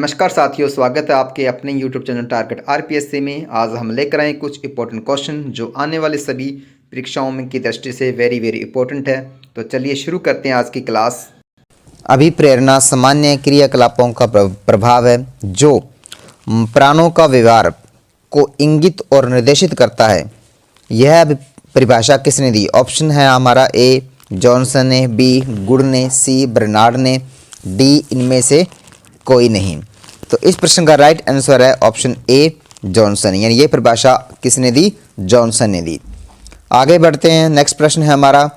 नमस्कार साथियों, स्वागत है आपके अपने YouTube चैनल टारगेट आरपीएससी में। आज हम लेकर आए कुछ इंपॉर्टेंट क्वेश्चन जो आने वाली सभी परीक्षाओं में की दृष्टि से वेरी इंपॉर्टेंट है। तो चलिए शुरू करते हैं आज की क्लास। अभिप्रेरणा सामान्य क्रियाकलापों का प्रभाव है जो प्राणों का व्यवहार को इंगित और निर्देशित करता है। यह परिभाषा किसने दी? ऑप्शन है हमारा ए जॉनसन ने, बी गुड ने, सी बर्नार्ड ने, डी इनमें से कोई नहीं। तो इस प्रश्न का राइट आंसर है ऑप्शन ए जॉनसन, यानी ये परिभाषा किसने दी? जॉनसन ने दी। आगे बढ़ते हैं। नेक्स्ट प्रश्न है हमारा,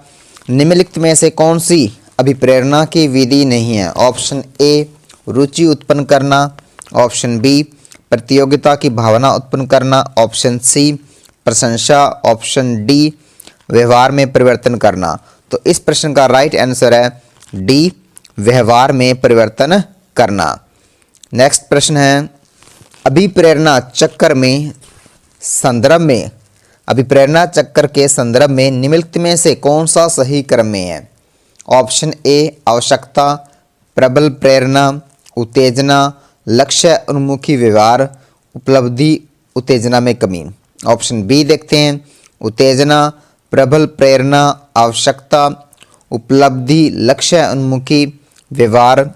निम्नलिखित में से कौन सी अभिप्रेरणा की विधि नहीं है? ऑप्शन ए रुचि उत्पन्न करना, ऑप्शन बी प्रतियोगिता की भावना उत्पन्न करना, ऑप्शन सी प्रशंसा, ऑप्शन डी व्यवहार में परिवर्तन करना। तो इस प्रश्न का राइट आंसर है डी व्यवहार में परिवर्तन करना। नेक्स्ट प्रश्न है, अभिप्रेरणा चक्र के संदर्भ में निम्नलिखित में से कौन सा सही क्रम में है? ऑप्शन ए आवश्यकता, प्रबल प्रेरणा, उत्तेजना, लक्ष्य उन्मुखी व्यवहार, उपलब्धि उत्तेजना में कमी। ऑप्शन बी देखते हैं, उत्तेजना, प्रबल प्रेरणा, आवश्यकता, उपलब्धि, लक्ष्य उन्मुखी व्यवहार,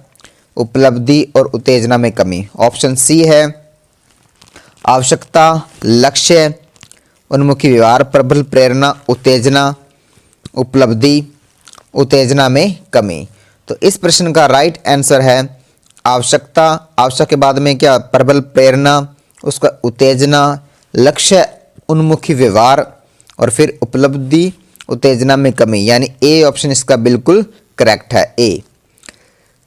उपलब्धि और उत्तेजना में कमी। ऑप्शन सी है आवश्यकता, लक्ष्य उन्मुखी व्यवहार, प्रबल प्रेरणा, उत्तेजना, उपलब्धि, उत्तेजना में कमी। तो इस प्रश्न का राइट आंसर है आवश्यकता, आवश्यक के बाद में क्या? प्रबल प्रेरणा, उसका उत्तेजना, लक्ष्य उन्मुखी व्यवहार और फिर उपलब्धि उत्तेजना में कमी, यानी ए ऑप्शन इसका बिल्कुल करेक्ट है, ए।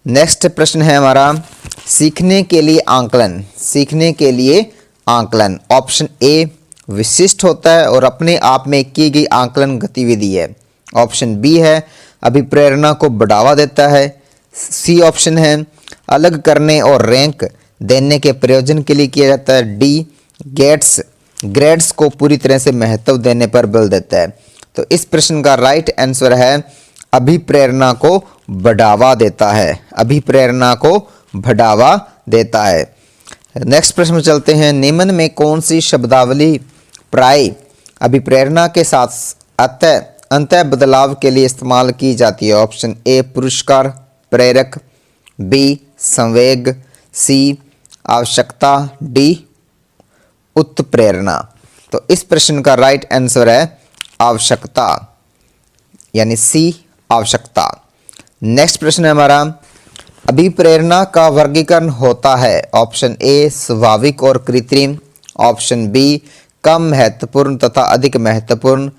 नेक्स्ट प्रश्न है हमारा, सीखने के लिए आंकलन। ऑप्शन ए विशिष्ट होता है और अपने आप में की गई आंकलन गतिविधि है। ऑप्शन बी है अभिप्रेरणा को बढ़ावा देता है। सी ऑप्शन है अलग करने और रैंक देने के प्रयोजन के लिए किया जाता है। डी ग्रेड्स को पूरी तरह से महत्व देने पर बल देता है। तो इस प्रश्न का राइट आंसर है अभिप्रेरणा को बढ़ावा देता है, अभिप्रेरणा को बढ़ावा देता है। नेक्स्ट प्रश्न में चलते हैं, निम्न में कौन सी शब्दावली प्राय अभिप्रेरणा के साथ अंतः बदलाव के लिए इस्तेमाल की जाती है? ऑप्शन ए पुरस्कार, प्रेरक, बी संवेग, सी आवश्यकता, डी उत्प्रेरणा। तो इस प्रश्न का राइट आंसर है आवश्यकता, यानी सी आवश्यकता। नेक्स्ट प्रश्न है हमारा, अभिप्रेरणा का वर्गीकरण होता है। ऑप्शन ए स्वाभाविक और कृत्रिम, ऑप्शन बी कम महत्वपूर्ण तथा अधिक महत्वपूर्ण,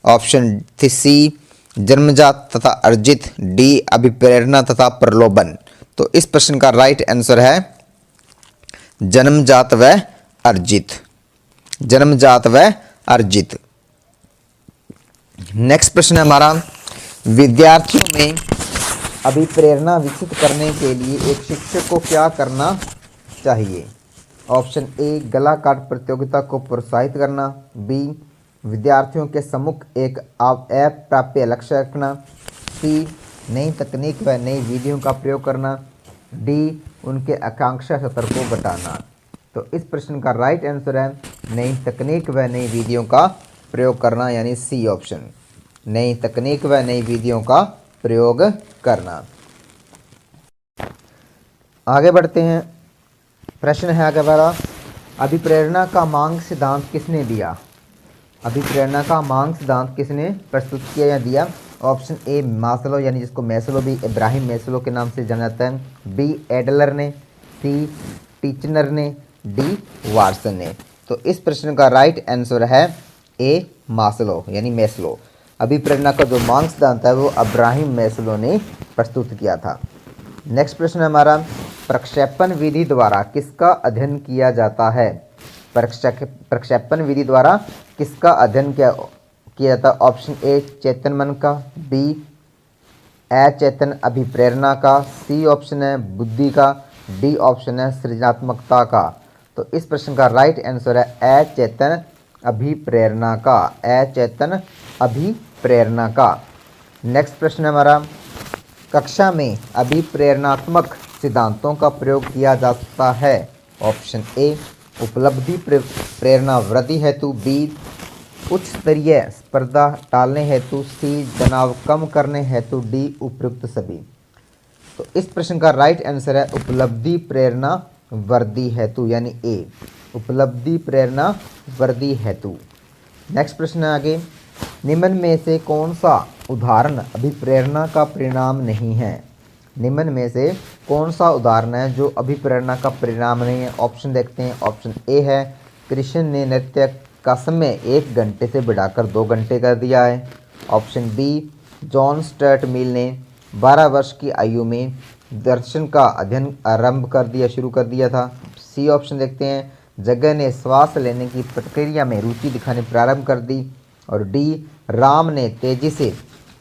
ऑप्शन सी जन्मजात तथा अर्जित, डी अभिप्रेरणा तथा प्रलोभन। तो इस प्रश्न का राइट आंसर है जन्मजात व अर्जित। नेक्स्ट प्रश्न है हमारा, विद्यार्थियों में अभिप्रेरणा विकसित करने के लिए एक शिक्षक को क्या करना चाहिए? ऑप्शन ए कलाकार प्रतियोगिता को प्रोत्साहित करना, बी विद्यार्थियों के सम्मुख एक अप्राप्य लक्ष्य रखना, सी नई तकनीक व नई विधियों का प्रयोग करना, डी उनके आकांक्षा स्तर को घटाना। तो इस प्रश्न का राइट आंसर है नई तकनीक व नई विधियों का प्रयोग करना, यानी सी ऑप्शन, नई तकनीक व नई विधियों का प्रयोग करना। आगे बढ़ते हैं। प्रश्न है आगे वाला, अभिप्रेरणा का मांग सिद्धांत किसने दिया? अभिप्रेरणा का मांग सिद्धांत किसने प्रस्तुत किया या दिया? ऑप्शन ए मास्लो, यानी जिसको मैस्लो भी इब्राहिम मैस्लो के नाम से जाना जाता है, बी एडलर ने, सी टीचनर ने, डी वाटसन ने। तो इस प्रश्न का राइट आंसर है ए मास्लो, यानी मैस्लो। अभिप्रेरणा का जो मांग सिद्धांत है वो इब्राहिम मैस्लो ने प्रस्तुत किया था। नेक्स्ट प्रश्न है हमारा, प्रक्षेपण विधि द्वारा किसका अध्ययन किया जाता है? प्रक्षेपण विधि द्वारा किसका अध्ययन किया जाता है? ऑप्शन ए चेतन मन का, बी अचेतन अभिप्रेरणा का, सी ऑप्शन है बुद्धि का, डी ऑप्शन है सृजनात्मकता का। तो इस प्रश्न का राइट आंसर है अचेतन अभिप्रेरणा का, अचेतन अभिप्रेरणा का। नेक्स्ट प्रश्न है हमारा, कक्षा में अभिप्रेरणात्मक सिद्धांतों का प्रयोग किया जा सकता है? ऑप्शन ए उपलब्धि प्रेरणा वृद्धि हेतु, बी उच्च स्तरीय स्पर्धा टालने हेतु, सी तनाव कम करने हेतु, डी उपयुक्त सभी। तो इस प्रश्न का राइट आंसर है उपलब्धि प्रेरणा वृद्धि हेतु, यानी ए, उपलब्धि प्रेरणा वृद्धि हेतु। नेक्स्ट प्रश्न है आगे, निम्न में से कौन सा उदाहरण अभिप्रेरणा का परिणाम नहीं है? निम्न में से कौन सा उदाहरण है जो अभिप्रेरणा का परिणाम नहीं है? ऑप्शन देखते हैं। ऑप्शन ए है कृष्ण ने नृत्य का समय 1 घंटे से बढ़ाकर 2 घंटे कर दिया है। ऑप्शन बी जॉन स्टर्ट मिल ने 12 वर्ष की आयु में दर्शन का अध्ययन शुरू कर दिया था। सी ऑप्शन देखते हैं जगह ने श्वास लेने की प्रक्रिया में रुचि दिखानी प्रारंभ कर दी। और डी राम ने तेजी से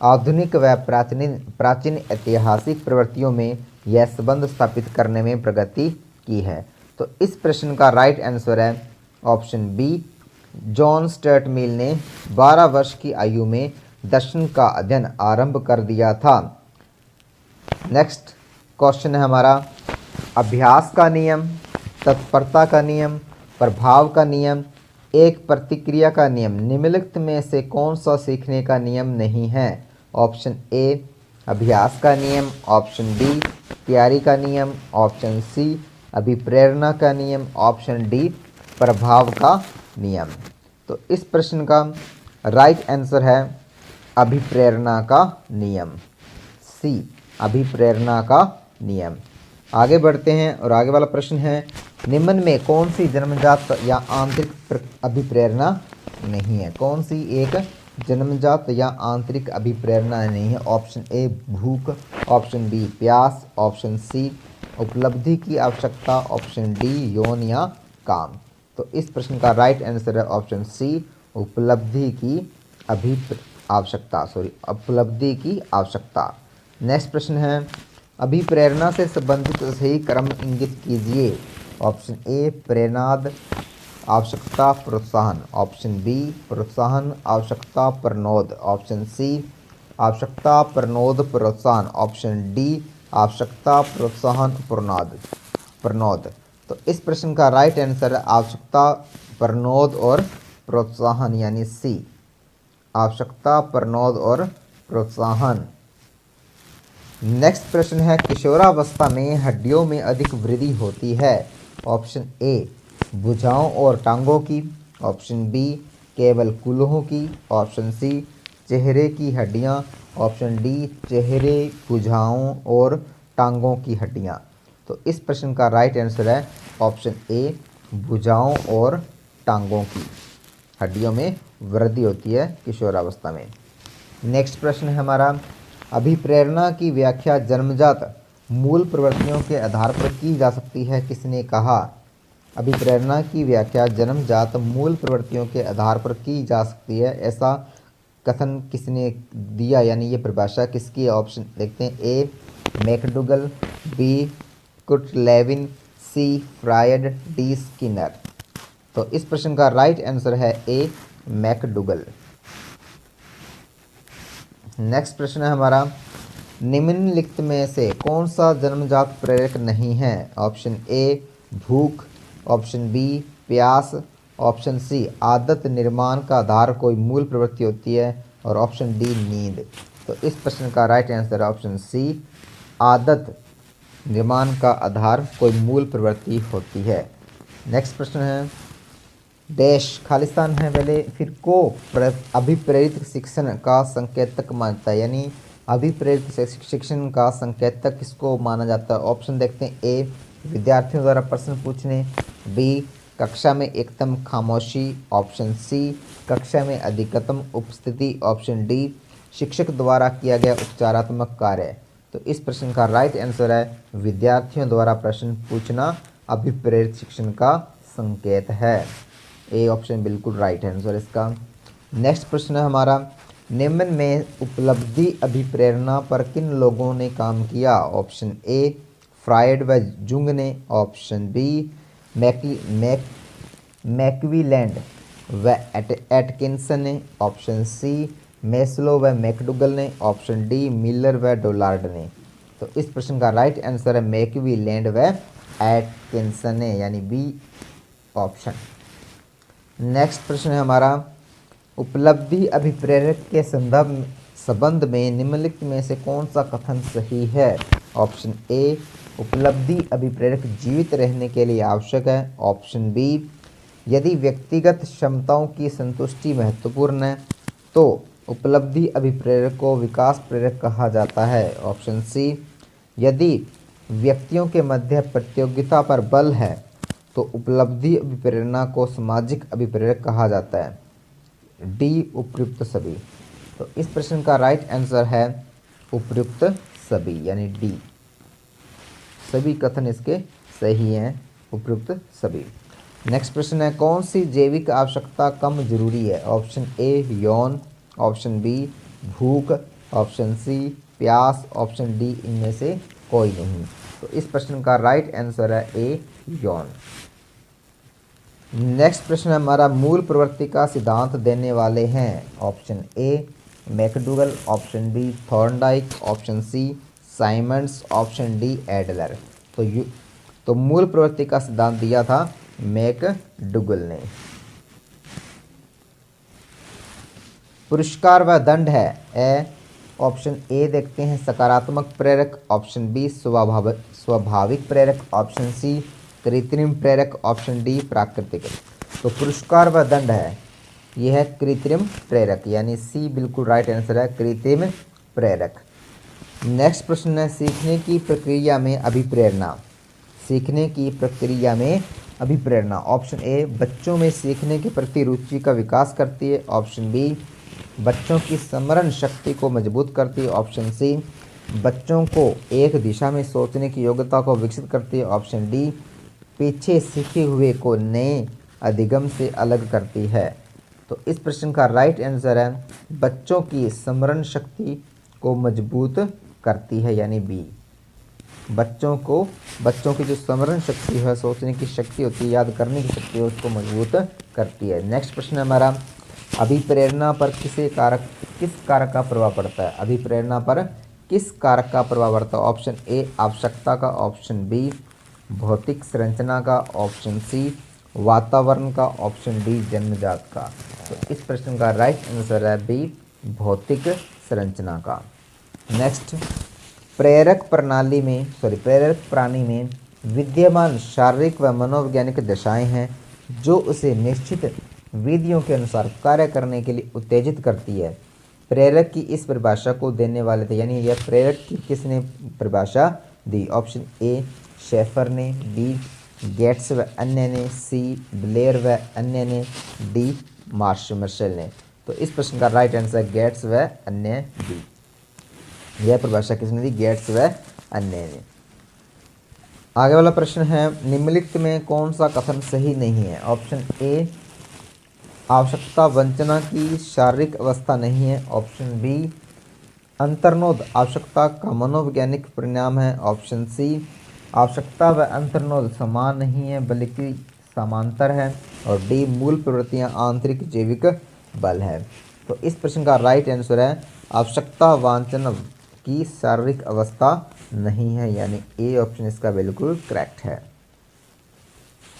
आधुनिक व प्राचीन ऐतिहासिक प्रवृत्तियों में यह संबंध स्थापित करने में प्रगति की है। तो इस प्रश्न का राइट आंसर है ऑप्शन बी जॉन स्टर्ट मिल ने 12 वर्ष की आयु में दर्शन का अध्ययन आरंभ कर दिया था। नेक्स्ट क्वेश्चन है हमारा, अभ्यास का नियम, तत्परता का नियम, प्रभाव का नियम, एक प्रतिक्रिया का नियम निम्नलिखित में से कौन सा सीखने का नियम नहीं है? ऑप्शन ए अभ्यास का नियम, ऑप्शन बी तैयारी का नियम, ऑप्शन सी अभिप्रेरणा का नियम, ऑप्शन डी प्रभाव का नियम। तो इस प्रश्न का राइट आंसर है अभिप्रेरणा का नियम, सी अभिप्रेरणा का नियम। आगे बढ़ते हैं और आगे वाला प्रश्न है, निम्न में कौन सी जन्मजात या आंतरिक अभिप्रेरणा नहीं है? कौन सी एक जन्मजात या आंतरिक अभिप्रेरणा नहीं है? ऑप्शन ए भूख, ऑप्शन बी प्यास, ऑप्शन सी उपलब्धि की आवश्यकता, ऑप्शन डी यौन या काम। तो इस प्रश्न का राइट आंसर है ऑप्शन सी उपलब्धि की आवश्यकता। नेक्स्ट प्रश्न है, अभिप्रेरणा से संबंधित सही क्रम इंगित कीजिए। ऑप्शन ए प्रेरणाद आवश्यकता प्रोत्साहन, ऑप्शन बी प्रोत्साहन आवश्यकता प्रनोद, ऑप्शन सी आवश्यकता प्रनोद प्रोत्साहन, ऑप्शन डी आवश्यकता प्रोत्साहन प्रनोद। तो इस प्रश्न का राइट आंसर है आवश्यकता प्रनोद और प्रोत्साहन, यानी सी आवश्यकता प्रनोद और प्रोत्साहन। नेक्स्ट प्रश्न है, किशोरावस्था में हड्डियों में अधिक वृद्धि होती है। ऑप्शन ए भुजाओं और टांगों की, ऑप्शन बी केवल कूल्हों की, ऑप्शन सी चेहरे की हड्डियां, ऑप्शन डी चेहरे भुजाओं और टांगों की हड्डियां। तो इस प्रश्न का राइट आंसर है ऑप्शन ए भुजाओं और टांगों की हड्डियों में वृद्धि होती है किशोरावस्था में। नेक्स्ट प्रश्न है हमारा, अभिप्रेरणा की व्याख्या जन्मजात मूल प्रवृत्तियों के आधार पर की जा सकती है, किसने कहा? अभिप्रेरणा की व्याख्या जन्मजात मूल प्रवृत्तियों के आधार पर की जा सकती है, ऐसा कथन किसने दिया, यानी ये परिभाषा किसकी है? ऑप्शन देखते हैं, ए मैकडुगल, बी कुटलेविन, सी फ्रायड, डी स्किनर। तो इस प्रश्न का राइट आंसर है ए मैकडुगल। नेक्स्ट प्रश्न है हमारा, निम्नलिखित में से कौन सा जन्मजात प्रेरक नहीं है? ऑप्शन ए भूख, ऑप्शन बी प्यास, ऑप्शन सी आदत निर्माण का आधार कोई मूल प्रवृत्ति होती है, और ऑप्शन डी नींद। तो इस प्रश्न का राइट आंसर है ऑप्शन सी आदत निर्माण का आधार कोई मूल प्रवृत्ति होती है। नेक्स्ट प्रश्न है, देश खालिस्तान है पहले, फिर को अभिप्रेरित शिक्षण का संकेतक मानता है, यानी अभिप्रेरित शिक्षण का संकेतक किसको माना जाता है? ऑप्शन देखते हैं, ए विद्यार्थियों द्वारा प्रश्न पूछने, बी कक्षा में एकदम खामोशी, ऑप्शन सी कक्षा में अधिकतम उपस्थिति, ऑप्शन डी शिक्षक द्वारा किया गया उपचारात्मक कार्य। तो इस प्रश्न का राइट आंसर है विद्यार्थियों द्वारा प्रश्न पूछना अभिप्रेरित शिक्षण का संकेत है। ए ऑप्शन बिल्कुल राइट आंसर इसका। नेक्स्ट प्रश्न है हमारा, निम्न में उपलब्धि अभिप्रेरणा पर किन लोगों ने काम किया? ऑप्शन ए फ्रायड व जुंग ने, ऑप्शन बी मैकविलैंड व एटकिंसन ने, ऑप्शन सी मेस्लो व मैकडुगल ने, ऑप्शन डी मिलर व डोलार्ड ने। तो इस प्रश्न का राइट आंसर है मैकवी, लैंड व एटकिंसन है, यानी बी ऑप्शन। नेक्स्ट प्रश्न है हमारा, उपलब्धि अभिप्रेरक के संबंध में निम्नलिखित में से कौन सा कथन सही है? ऑप्शन ए, उपलब्धि अभिप्रेरक जीवित रहने के लिए आवश्यक है। ऑप्शन बी, यदि व्यक्तिगत क्षमताओं की संतुष्टि महत्वपूर्ण है तो उपलब्धि अभिप्रेरक को विकास प्रेरक कहा जाता है। ऑप्शन सी, यदि व्यक्तियों के मध्य प्रतियोगिता पर बल है तो उपलब्धि अभिप्रेरणा को सामाजिक अभिप्रेरक कहा जाता है। डी, उपर्युक्त सभी। तो इस प्रश्न का राइट आंसर है उपर्युक्त सभी, यानी डी। सभी कथन इसके सही हैं, उपर्युक्त सभी। नेक्स्ट प्रश्न है, कौन सी जैविक आवश्यकता कम जरूरी है? ऑप्शन ए, यौन। ऑप्शन बी, भूख। ऑप्शन सी, प्यास। ऑप्शन डी, इनमें से कोई नहीं। तो इस प्रश्न का राइट आंसर है ए, यौन। नेक्स्ट प्रश्न हमारा, मूल प्रवृत्ति का सिद्धांत देने वाले हैं? Option A, McDougall. Option B, Thorndike. Option C, Symonds. Option D, Adler. तो मूल प्रवृत्ति का सिद्धांत दिया था मैकडूगल ने। पुरस्कार व दंड है ऑप्शन ए देखते हैं सकारात्मक प्रेरक। ऑप्शन बी, स्वाभाविक प्रेरक। ऑप्शन सी, कृत्रिम प्रेरक। ऑप्शन डी, प्राकृतिक। तो पुरस्कार व दंड है, यह है कृत्रिम प्रेरक, यानी सी बिल्कुल राइट आंसर है, कृत्रिम प्रेरक। नेक्स्ट प्रश्न है, सीखने की प्रक्रिया में अभिप्रेरणा। सीखने की प्रक्रिया में अभिप्रेरणा। ऑप्शन ए, बच्चों में सीखने के प्रति रुचि का विकास करती है। ऑप्शन बी, बच्चों की स्मरण शक्ति को मजबूत करती है। ऑप्शन सी, बच्चों को एक दिशा में सोचने की योग्यता को विकसित करती है। ऑप्शन डी, पीछे सीखे हुए को नए अधिगम से अलग करती है। तो इस प्रश्न का राइट आंसर है बच्चों की स्मरण शक्ति को मजबूत करती है, यानी बी। बच्चों की जो स्मरण शक्ति है, सोचने की शक्ति होती है, याद करने की शक्ति है, उसको मजबूत करती है। नेक्स्ट प्रश्न है हमारा, अभिप्रेरणा पर किस कारक का प्रभाव पड़ता है? अभिप्रेरणा पर किस कारक का प्रभाव पड़ता है? ऑप्शन ए, आवश्यकता का। ऑप्शन बी, भौतिक संरचना का। ऑप्शन सी, वातावरण का। ऑप्शन डी, जन्मजात का। तो इस प्रश्न का राइट आंसर है बी, भौतिक संरचना का। नेक्स्ट, प्रेरक प्राणी में विद्यमान शारीरिक व मनोवैज्ञानिक दशाएं हैं जो उसे निश्चित विधियों के अनुसार कार्य करने के लिए उत्तेजित करती है। प्रेरक की इस परिभाषा को देने वाले थे, यानी यह प्रेरक की किसने परिभाषा दी? ऑप्शन ए, शेफर ने। बी, गेट्स व अन्य ने। सी, ब्लेयर व अन्य ने। डी, मार्शल ने। तो इस प्रश्न का राइट आंसर है गेट्स व अन्य, डी। यह परिभाषा किसने दी? गेट्स व अन्य ने। आगे वाला प्रश्न है, निम्नलिखित में कौन सा कथन सही नहीं है? ऑप्शन ए, आवश्यकता वंचना की शारीरिक अवस्था नहीं है। ऑप्शन बी, अंतर्नोद आवश्यकता का मनोवैज्ञानिक परिणाम है। ऑप्शन सी, आवश्यकता व अंतर्नोद समान नहीं है बल्कि समांतर है। और डी, मूल प्रवृत्तियां आंतरिक जैविक बल है। तो इस प्रश्न का राइट आंसर है आवश्यकता वांछन की शारीरिक अवस्था नहीं है, यानी ए ऑप्शन इसका बिल्कुल करेक्ट है।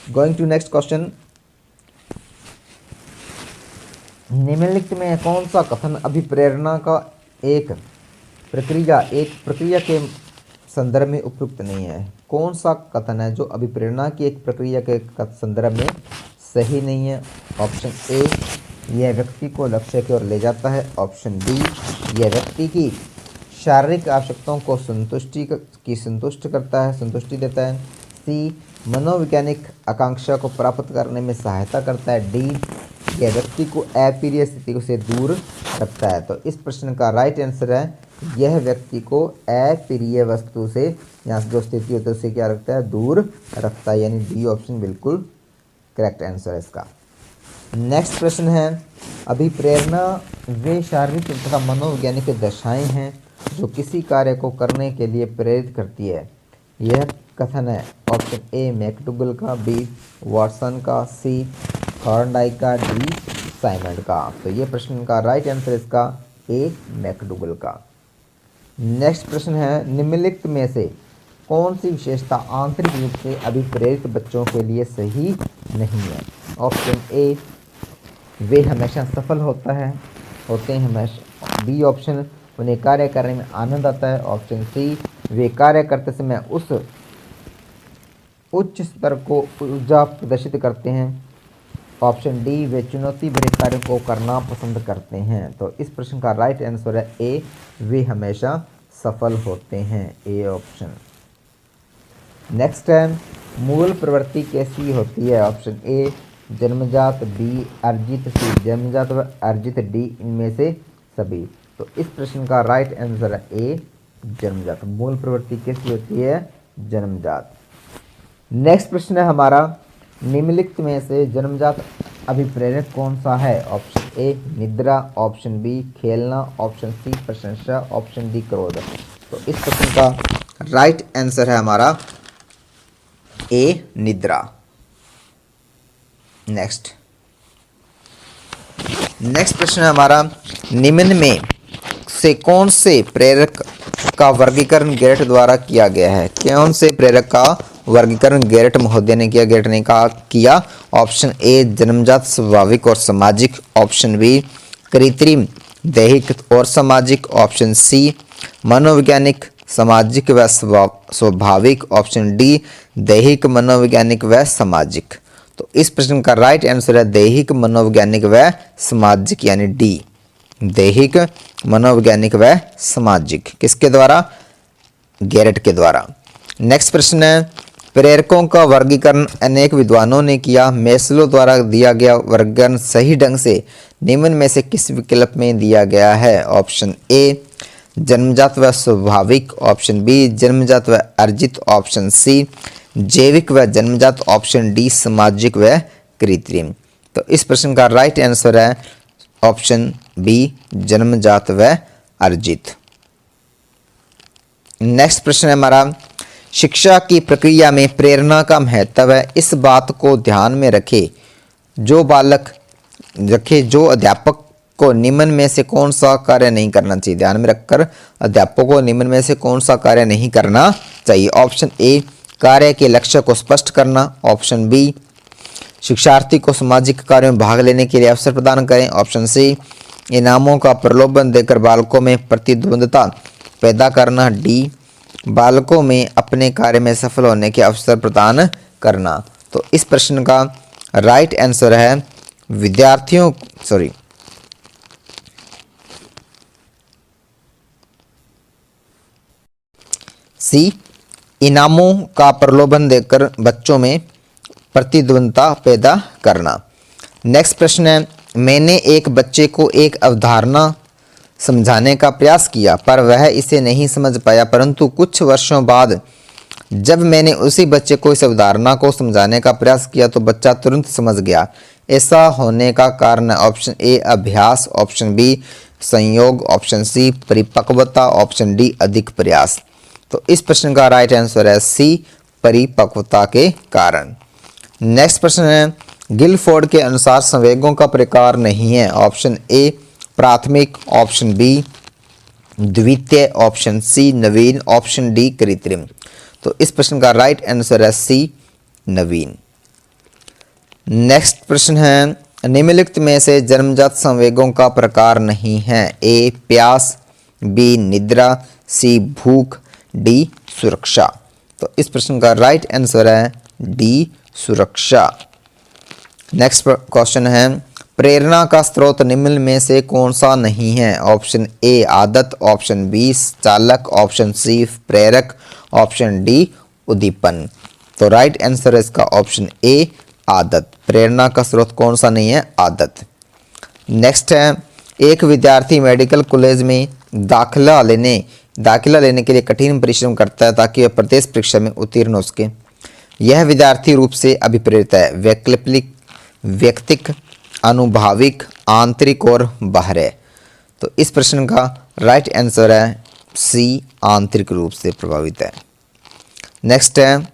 गोइंग टू नेक्स्ट क्वेश्चन, निम्नलिखित में कौन सा कथन अभिप्रेरणा का एक प्रक्रिया के संदर्भ में उपयुक्त नहीं है? कौन सा कथन है जो अभिप्रेरणा की एक प्रक्रिया के संदर्भ में सही नहीं है? ऑप्शन ए, यह व्यक्ति को लक्ष्य की ओर ले जाता है। ऑप्शन बी, यह व्यक्ति की शारीरिक आवश्यकताओं को संतुष्ट देता है। सी, मनोवैज्ञानिक आकांक्षा को प्राप्त करने में सहायता करता है। डी, यह व्यक्ति को अप्रिय स्थिति से दूर रखता है। तो इस प्रश्न का राइट आंसर है यह व्यक्ति को अप्रिय वस्तु से, यहाँ से जो स्थिति होती है उससे क्या रखता है? दूर रखता है, यानी डी ऑप्शन बिल्कुल करेक्ट आंसर है इसका। नेक्स्ट प्रश्न है, अभिप्रेरणा वे शारीरिक तथा मनोवैज्ञानिक दशाएं हैं जो किसी कार्य को करने के लिए प्रेरित करती है। यह कथन है ऑप्शन ए, मैकडूगल का। बी, वाटसन का। सी, थॉर्नडाइक का। डी, साइमंड का। तो ये प्रश्न का राइट आंसर इसका ए, मैकडूगल का। नेक्स्ट प्रश्न है, निम्नलिखित में से कौन सी विशेषता आंतरिक रूप से अभिप्रेरित बच्चों के लिए सही नहीं है? ऑप्शन ए, वे हमेशा सफल होते हैं हमेशा। बी ऑप्शन, उन्हें कार्य करने में आनंद आता है। ऑप्शन सी, वे कार्य करते समय उस उच्च स्तर को ऊर्जा प्रदर्शित करते हैं। ऑप्शन डी, वे चुनौती भरे कार्य को करना पसंद करते हैं। तो इस प्रश्न का राइट आंसर है ए, वे हमेशा सफल होते हैं, ए ऑप्शन। नेक्स्ट है, मूल प्रवृत्ति कैसी होती है? ऑप्शन ए, जन्मजात, बी अर्जित, सी जन्मजात व अर्जित, डी इनमें से सभी। तो इस प्रश्न का राइट आंसर है ए, जन्मजात। मूल प्रवृत्ति कैसी होती है? जन्मजात। नेक्स्ट प्रश्न है हमारा, निम्नलिखित में से जन्मजात अभिप्रेरक कौन सा है? ऑप्शन ए, निद्रा। ऑप्शन बी, खेलना। ऑप्शन सी, प्रशंसा। ऑप्शन डी, क्रोध। तो इस प्रश्न का राइट आंसर है हमारा ए, निद्रा। नेक्स्ट प्रश्न है हमारा, निम्न में से कौन से प्रेरक का वर्गीकरण गेरट द्वारा किया गया है? कौन से प्रेरक का वर्गीकरण गेरट महोदय ने किया, गेरट ने किया? ऑप्शन ए, जन्मजात, स्वाभाविक और सामाजिक। ऑप्शन बी, कृत्रिम, दैहिक और सामाजिक। ऑप्शन सी, मनोवैज्ञानिक, सामाजिक व स्वाभाविक। ऑप्शन डी, दैहिक, मनोवैज्ञानिक व सामाजिक। तो इस प्रश्न का राइट आंसर है दैहिक, मनोवैज्ञानिक व सामाजिक, यानी डी, दैहिक, मनोवैज्ञानिक व सामाजिक। किसके द्वारा? गेरट के द्वारा। नेक्स्ट प्रश्न है, प्रेरकों का वर्गीकरण अनेक विद्वानों ने किया। मैस्लो द्वारा दिया गया वर्गीकरण सही ढंग से निम्न में से किस विकल्प में दिया गया है? ऑप्शन ए, जन्मजात व स्वाभाविक। ऑप्शन बी, जन्मजात व अर्जित। ऑप्शन सी, जैविक व जन्मजात। ऑप्शन डी, सामाजिक व कृत्रिम। तो इस प्रश्न का राइट आंसर है ऑप्शन बी, जन्मजात व अर्जित। नेक्स्ट प्रश्न है हमारा, शिक्षा की प्रक्रिया में प्रेरणा का महत्व है। इस बात को ध्यान में रखे जो अध्यापक को निम्न में से कौन सा कार्य नहीं करना चाहिए? ध्यान में रखकर अध्यापकों को निम्न में से कौन सा कार्य नहीं करना चाहिए? ऑप्शन ए, कार्य के लक्ष्य को स्पष्ट करना। ऑप्शन बी, शिक्षार्थी को सामाजिक कार्यों में भाग लेने के लिए अवसर प्रदान करें। ऑप्शन सी, इनामों का प्रलोभन देकर बालकों में प्रतिद्वंद्विता पैदा करना। डी, बालकों में अपने कार्य में सफल होने के अवसर प्रदान करना। तो इस प्रश्न का राइट आंसर है सी, इनामों का प्रलोभन देकर बच्चों में प्रतिद्वंद्विता पैदा करना। नेक्स्ट प्रश्न है, मैंने एक बच्चे को एक अवधारणा समझाने का प्रयास किया पर वह इसे नहीं समझ पाया, परंतु कुछ वर्षों बाद जब मैंने उसी बच्चे को इस अवधारणा को समझाने का प्रयास किया तो बच्चा तुरंत समझ गया। ऐसा होने का कारण है ऑप्शन ए, अभ्यास। ऑप्शन बी, संयोग। ऑप्शन सी, परिपक्वता। ऑप्शन डी, अधिक प्रयास। तो इस प्रश्न का राइट आंसर है सी, परिपक्वता के कारण। नेक्स्ट प्रश्न है, गिलफोर्ड के अनुसार संवेगों का प्रकार नहीं है। ऑप्शन ए, प्राथमिक। ऑप्शन बी, द्वितीय। ऑप्शन सी, नवीन। ऑप्शन डी, कृत्रिम। तो इस प्रश्न का राइट आंसर है सी, नवीन। नेक्स्ट प्रश्न है, निम्नलिखित में से जन्मजात संवेगों का प्रकार नहीं है? ए, प्यास। बी, निद्रा। सी, भूख। डी, सुरक्षा। तो इस प्रश्न का राइट आंसर है डी, सुरक्षा। नेक्स्ट क्वेश्चन है, प्रेरणा का स्रोत निम्न में से कौन सा नहीं है? ऑप्शन ए, आदत। ऑप्शन बी, चालक। ऑप्शन सी, प्रेरक। ऑप्शन डी, उद्दीपन। तो राइट आंसर है इसका ऑप्शन ए, आदत। प्रेरणा का स्रोत कौन सा नहीं है? आदत। नेक्स्ट है, एक विद्यार्थी मेडिकल कॉलेज में दाखिला लेने के लिए कठिन परिश्रम करता है ताकि वह प्रवेश परीक्षा में उत्तीर्ण हो सके। यह विद्यार्थी रूप से अभिप्रेरित है, व्यक्तिक, अनुभाविक, आंतरिक और बाह्य। तो इस प्रश्न का राइट आंसर है सी, आंतरिक रूप से प्रभावित है। नेक्स्ट है,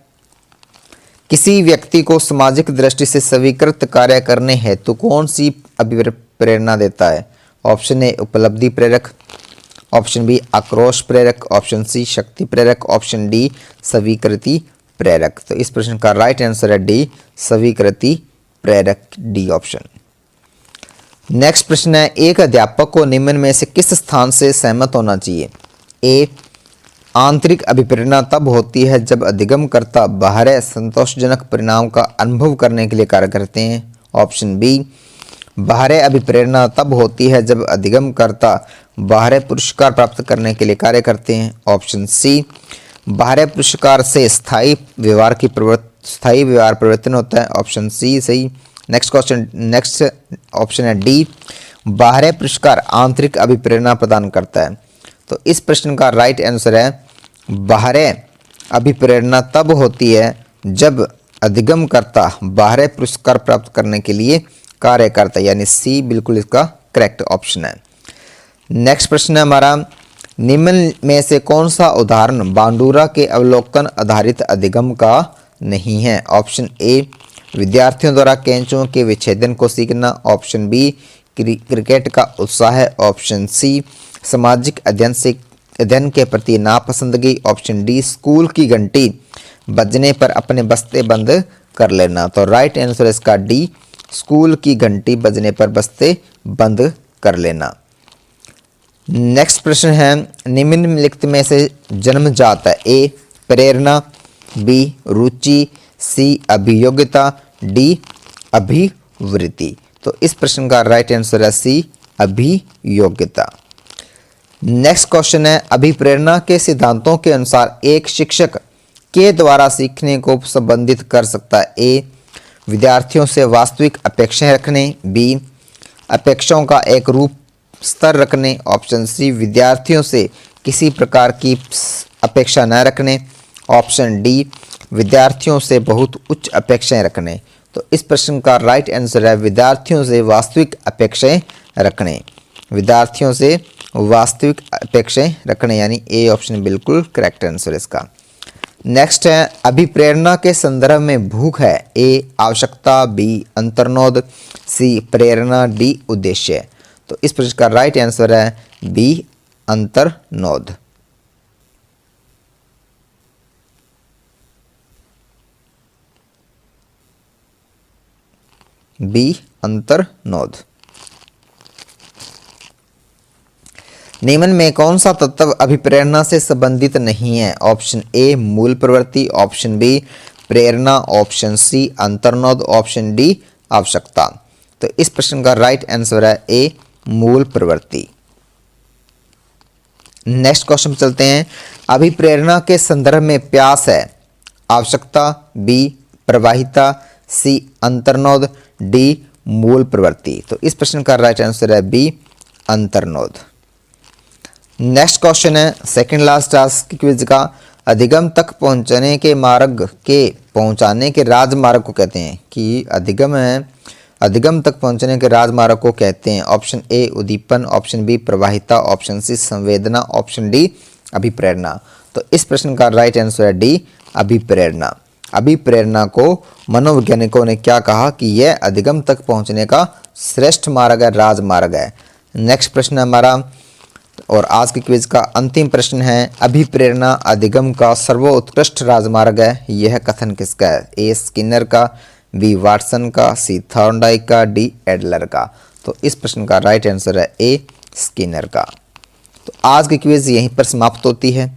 किसी व्यक्ति को सामाजिक दृष्टि से स्वीकृत कार्य करने हेतु कौन सी अभिप्रेरणा देता है? ऑप्शन ए, उपलब्धि प्रेरक। ऑप्शन बी आक्रोश प्रेरक, ऑप्शन सी शक्ति प्रेरक, ऑप्शन डी स्वीकृति प्रेरक। तो इस प्रश्न का राइट आंसर है डी स्वीकृति प्रेरक, डी ऑप्शन। नेक्स्ट प्रश्न है, एक अध्यापक को निम्न में से किस स्थान से सहमत होना चाहिए? ए आंतरिक अभिप्रेरणा तब होती है जब अधिगमकर्ता बाहरी संतोषजनक परिणाम का अनुभव करने के लिए कार्य करते हैं। ऑप्शन बी बाहरी अभिप्रेरणा तब होती है जब अधिगमकर्ता बाहरी पुरस्कार प्राप्त करने के लिए कार्य करते हैं। ऑप्शन सी बाहरी पुरस्कार से स्थायी व्यवहार परिवर्तन होता है। ऑप्शन सी सही। नेक्स्ट ऑप्शन है डी बाहरी पुरस्कार आंतरिक अभिप्रेरणा प्रदान करता है। तो इस प्रश्न का राइट आंसर है बाहरी अभिप्रेरणा तब होती है जब अधिगमकर्ता बाहरी पुरस्कार प्राप्त करने के लिए कार्य करता है, यानी सी बिल्कुल इसका करेक्ट ऑप्शन है। नेक्स्ट प्रश्न है हमारा, निम्न में से कौन सा उदाहरण बांडुरा के अवलोकन आधारित अधिगम का नहीं है? ऑप्शन ए विद्यार्थियों द्वारा कैंचों के विच्छेदन को सीखना, ऑप्शन बी क्रिकेट का उत्साह, ऑप्शन सी सामाजिक अध्ययन के प्रति नापसंदगी, ऑप्शन डी स्कूल की घंटी बजने पर अपने बस्ते बंद कर लेना। तो राइट आंसर इसका डी स्कूल की घंटी बजने पर बस्ते बंद कर लेना। नेक्स्ट प्रश्न है, निम्नलिखित में से जन्मजात है? ए प्रेरणा, बी रुचि, सी अभियोग्यता, डी अभिवृत्ति। तो इस प्रश्न का राइट आंसर है सी अभियोग्यता। नेक्स्ट क्वेश्चन है, अभिप्रेरणा के सिद्धांतों के अनुसार एक शिक्षक के द्वारा सीखने को संबंधित कर सकता है? ए विद्यार्थियों से वास्तविक अपेक्षाएं रखने, बी अपेक्षाओं का एक रूप स्तर रखने, ऑप्शन सी विद्यार्थियों से किसी प्रकार की अपेक्षा न रखने, ऑप्शन डी विद्यार्थियों से बहुत उच्च अपेक्षाएं रखने। तो इस प्रश्न का राइट आंसर है विद्यार्थियों से वास्तविक अपेक्षाएं रखने, विद्यार्थियों से वास्तविक अपेक्षाएं रखने, यानी ए ऑप्शन बिल्कुल करेक्ट आंसर इसका। नेक्स्ट है, अभिप्रेरणा के संदर्भ में भूख है? ए आवश्यकता, बी अंतर्नोद, सी प्रेरणा, डी उद्देश्य। तो इस प्रश्न का राइट आंसर है बी अंतर्नोद। बी अंतर्नोद। निम्न में कौन सा तत्व अभिप्रेरणा से संबंधित नहीं है? ऑप्शन ए मूल प्रवृत्ति, ऑप्शन बी प्रेरणा, ऑप्शन सी अंतर्नोद, ऑप्शन डी आवश्यकता। तो इस प्रश्न का राइट आंसर है ए मूल प्रवृत्ति। नेक्स्ट क्वेश्चन चलते हैं, अभिप्रेरणा के संदर्भ में प्यास है? आवश्यकता, बी प्रवाहिता, सी अंतर्नोद, डी मूल प्रवृत्ति। तो इस प्रश्न का राइट आंसर है बी अंतर्नोद। नेक्स्ट क्वेश्चन है सेकंड लास्ट टास्क क्विज का, अधिगम तक पहुंचने के मार्ग के पहुंचाने के राजमार्ग को कहते हैं? कि अधिगम है, अधिगम तक पहुंचने के राजमार्ग को कहते हैं? ऑप्शन ए उद्दीपन, ऑप्शन बी प्रवाहिता, ऑप्शन सी संवेदना, ऑप्शन डी अभिप्रेरणा। तो इस प्रश्न का राइट आंसर है डी अभिप्रेरणा। अभिप्रेरणा को मनोवैज्ञानिकों ने क्या कहा कि यह अधिगम तक पहुंचने का श्रेष्ठ मार्ग है, राजमार्ग है। नेक्स्ट प्रश्न हमारा और आज के क्विज का अंतिम प्रश्न है, अभिप्रेरणा अधिगम का सर्वोत्कृष्ट राजमार्ग है, यह कथन किसका है? ए स्किनर का, बी वाटसन का, सी थॉर्नडाइक का, डी एडलर का। तो इस प्रश्न का राइट आंसर है ए स्किनर का। तो आज की क्विज यहीं पर समाप्त होती है।